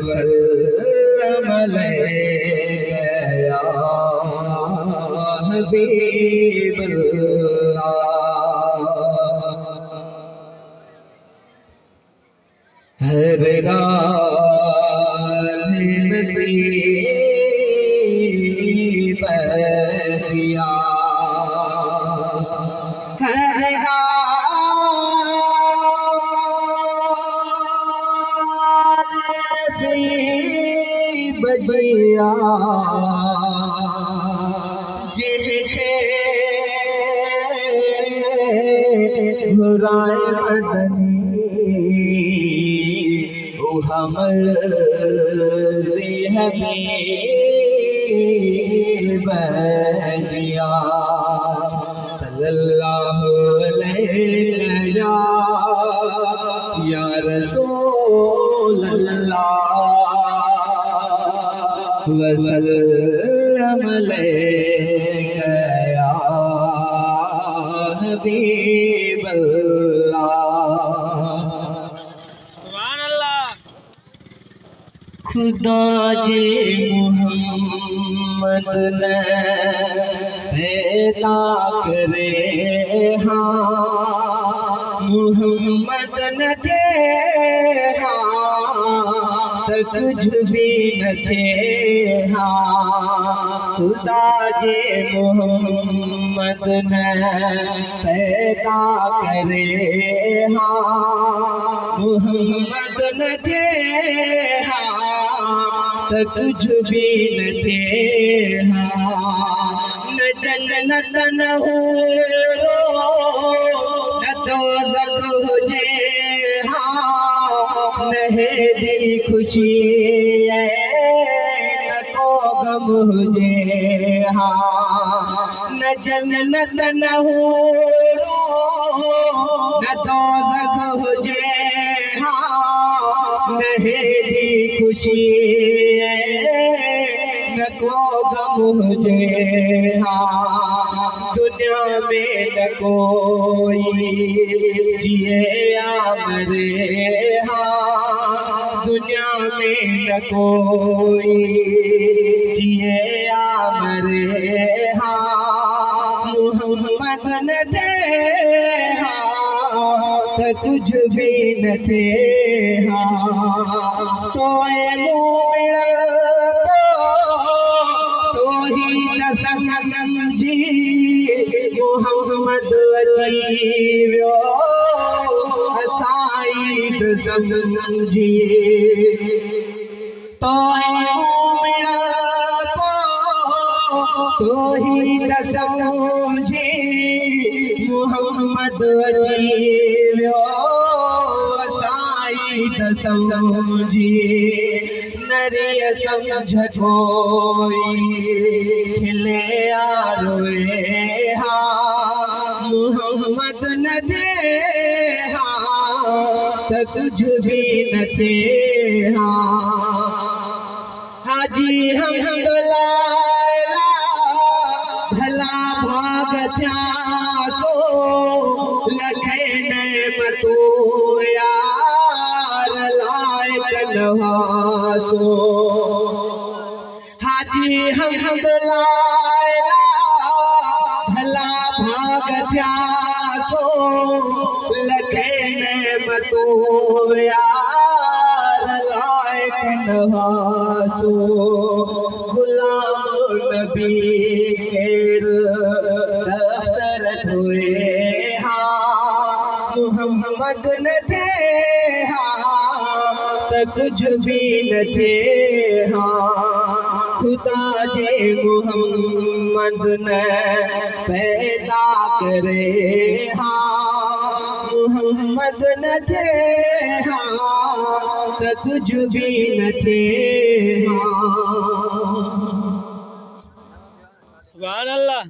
वसल्लम अलैका हबीबल्लाह। हर गाल नसीब जिया, हर गाल नसीब जिया, जिनके हुराए मदनी हमल हबीब दिया। सल्लल्लाहु अलैहि या रसूल अल्लाह वसल्लम अलैका या हबीब अल्लाह। खुदा जे मोहम्मद ने पैदा करे हाँ, मोहम्मद न थे हाँ त कुछ भी न थे हाँ। खुदा जे मोहम्मद ने पैदा करे हाँ, मोहम्मद न थे हाँ त कुछ भी न थे हाँ। न जन्नत न हो न दोज़ख हुजे हाँ, न है दिल खुशी न को गम हुजे हाँ। न जन्नत न हो न दोज़ख हुजे हाँ, न है खुशी न को गम हुजे हाँ। दुनिया में न कोई जिए या मरे हाँ, दुनिया में न कोई जिए या मरे हाँ। मोहम्मद न थे हाँ त कुछ भी न थे हाँ। तो ही न समझी मोहम्मद अचीवियो असाईद समझिए। तो ही न समझी मोहम्मद अचीवियो असाईद समझिए। नरिय समझ कोई खिले आरोए हाँ, मोहम्मद न थे हाँ त कुछ भी न थे हाँ। हाजी हमदुल्ला भला भाग थया सो लखे नेमतू यार लायक नवासो। हाजी हमदुल्ला भला भाग थया सो लखे नेमतू यार लायक नवासो। गुलाम नबी खेर दफ्तर हुए हाँ, मोहम्मद न थे हाँ त कुछ भी न थे हाँ। खुदा जे मोहम्मद ने पैदा करे हाँ, मोहम्मद न थे हाँ त कुछ भी न थे हाँ। सुभान अल्लाह।